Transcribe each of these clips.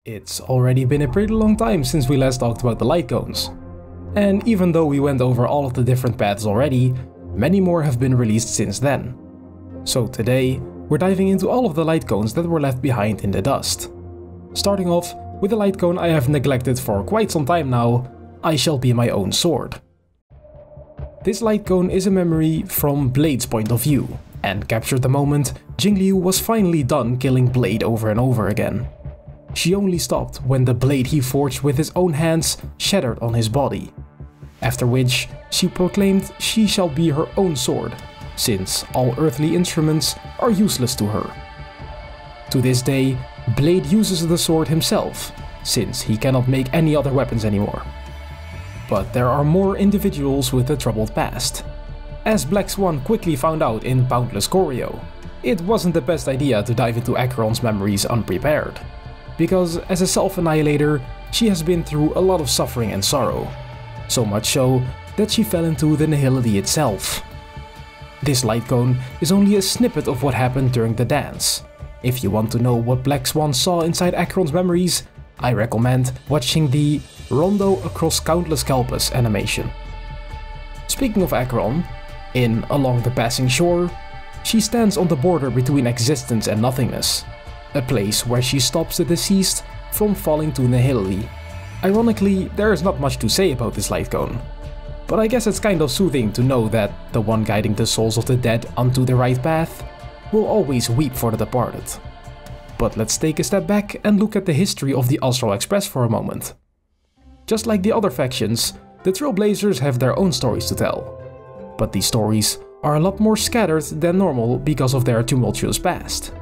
It's already been a pretty long time since we last talked about the Lightcones. And even though we went over all of the different paths already, many more have been released since then. So today, we're diving into all of the Lightcones that were left behind in the dust. Starting off with a Lightcone I have neglected for quite some time now, I Shall Be My Own Sword. This Lightcone is a memory from Blade's point of view, and captured the moment Jingliu was finally done killing Blade over and over again. She only stopped when the blade he forged with his own hands shattered on his body. After which, she proclaimed she shall be her own sword, since all earthly instruments are useless to her. To this day, Blade uses the sword himself, since he cannot make any other weapons anymore. But there are more individuals with a troubled past. As Black Swan quickly found out in Boundless Choreo, it wasn't the best idea to dive into Acheron's memories unprepared. Because as a self-annihilator, she has been through a lot of suffering and sorrow. So much so that she fell into the nihility itself. This Lightcone is only a snippet of what happened during the dance. If you want to know what Black Swan saw inside Acheron's memories, I recommend watching the Rondo Across Countless Kalpas animation. Speaking of Acheron, in Along the Passing Shore, she stands on the border between existence and nothingness. A place where she stops the deceased from falling to nihility. Ironically, there is not much to say about this Lightcone. But I guess it's kind of soothing to know that the one guiding the souls of the dead onto the right path will always weep for the departed. But let's take a step back and look at the history of the Astral Express for a moment. Just like the other factions, the Trailblazers have their own stories to tell. But these stories are a lot more scattered than normal because of their tumultuous past.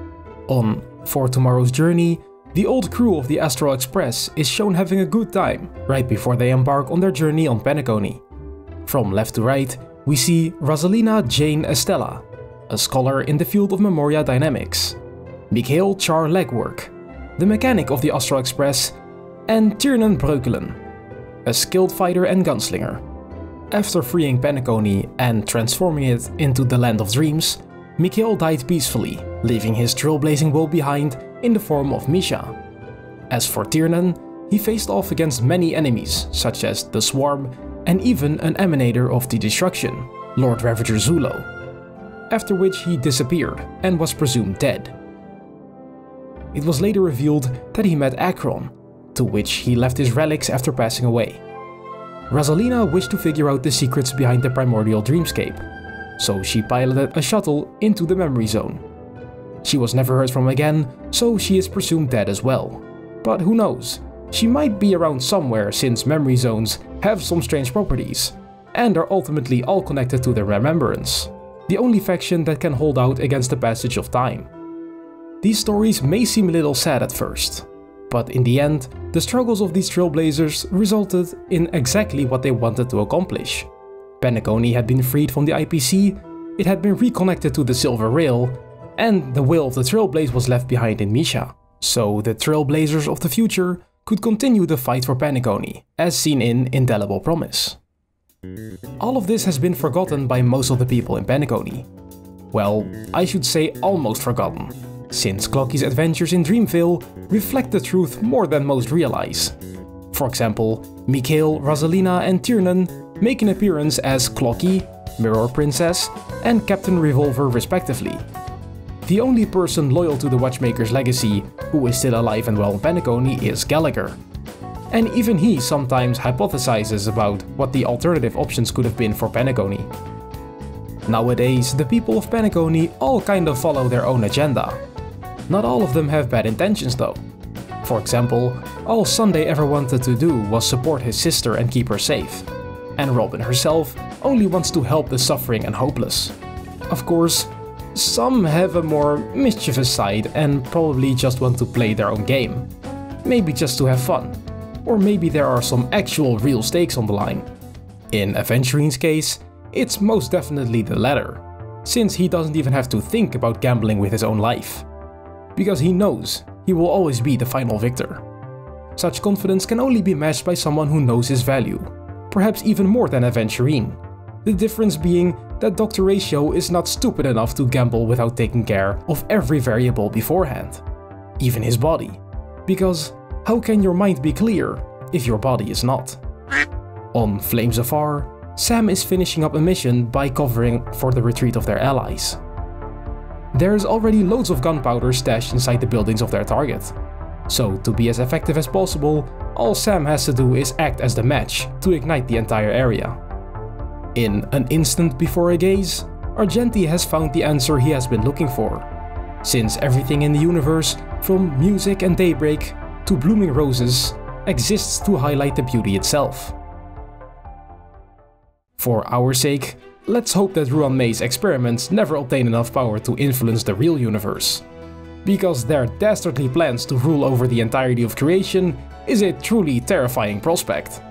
On For Tomorrow's Journey, the old crew of the Astral Express is shown having a good time right before they embark on their journey on Penacony. From left to right, we see Rosalina Jane Estella, a scholar in the field of Memoria Dynamics, Mikhail Char Legwork, the mechanic of the Astral Express, and Tiernan Breukelen, a skilled fighter and gunslinger. After freeing Penacony and transforming it into the Land of Dreams, Mikhail died peacefully, leaving his trailblazing world behind in the form of Misha. As for Tiernan, he faced off against many enemies, such as the Swarm and even an emanator of the destruction, Lord Ravager Zulo, after which he disappeared and was presumed dead. It was later revealed that he met Acheron, to which he left his relics after passing away. Rosalina wished to figure out the secrets behind the primordial dreamscape, so she piloted a shuttle into the memory zone. She was never heard from again, so she is presumed dead as well. But who knows, she might be around somewhere since memory zones have some strange properties, and are ultimately all connected to their remembrance, the only faction that can hold out against the passage of time. These stories may seem a little sad at first, but in the end, the struggles of these trailblazers resulted in exactly what they wanted to accomplish. Penacony had been freed from the IPC, it had been reconnected to the Silver Rail, and the will of the Trailblaze was left behind in Misha. So the Trailblazers of the future could continue the fight for Penacony, as seen in Indelible Promise. All of this has been forgotten by most of the people in Penacony. Well, I should say almost forgotten, since Clocky's adventures in Dreamvale reflect the truth more than most realize. For example, Mikhail, Rosalina and Tiernan make an appearance as Clocky, Mirror Princess and Captain Revolver respectively. The only person loyal to the Watchmaker's legacy who is still alive and well in Penacony is Gallagher. And even he sometimes hypothesizes about what the alternative options could have been for Penacony. Nowadays, the people of Penacony all kind of follow their own agenda. Not all of them have bad intentions though. For example, all Sunday ever wanted to do was support his sister and keep her safe. And Robin herself only wants to help the suffering and hopeless. Of course, some have a more mischievous side and probably just want to play their own game. Maybe just to have fun. Or maybe there are some actual real stakes on the line. In Aventurine's case, it's most definitely the latter, since he doesn't even have to think about gambling with his own life. Because he knows he will always be the final victor. Such confidence can only be matched by someone who knows his value, perhaps even more than Aventurine. The difference being that Dr. Ratio is not stupid enough to gamble without taking care of every variable beforehand, even his body. Because how can your mind be clear if your body is not? On Flames Afar, Sam is finishing up a mission by covering for the retreat of their allies. There's already loads of gunpowder stashed inside the buildings of their target. So to be as effective as possible, all Sam has to do is act as the match to ignite the entire area. In an instant before a gaze, Argenti has found the answer he has been looking for, since everything in the universe, from music and daybreak to blooming roses, exists to highlight the beauty itself. For our sake, let's hope that Ruan Mei's experiments never obtain enough power to influence the real universe, because their dastardly plans to rule over the entirety of creation is a truly terrifying prospect.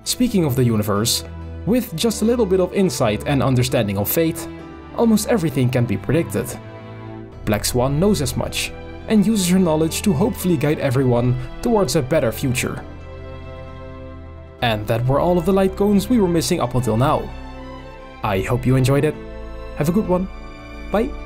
Speaking of the universe, with just a little bit of insight and understanding of fate, almost everything can be predicted. Black Swan knows as much, and uses her knowledge to hopefully guide everyone towards a better future. And that were all of the Lightcones we were missing up until now. I hope you enjoyed it. Have a good one. Bye!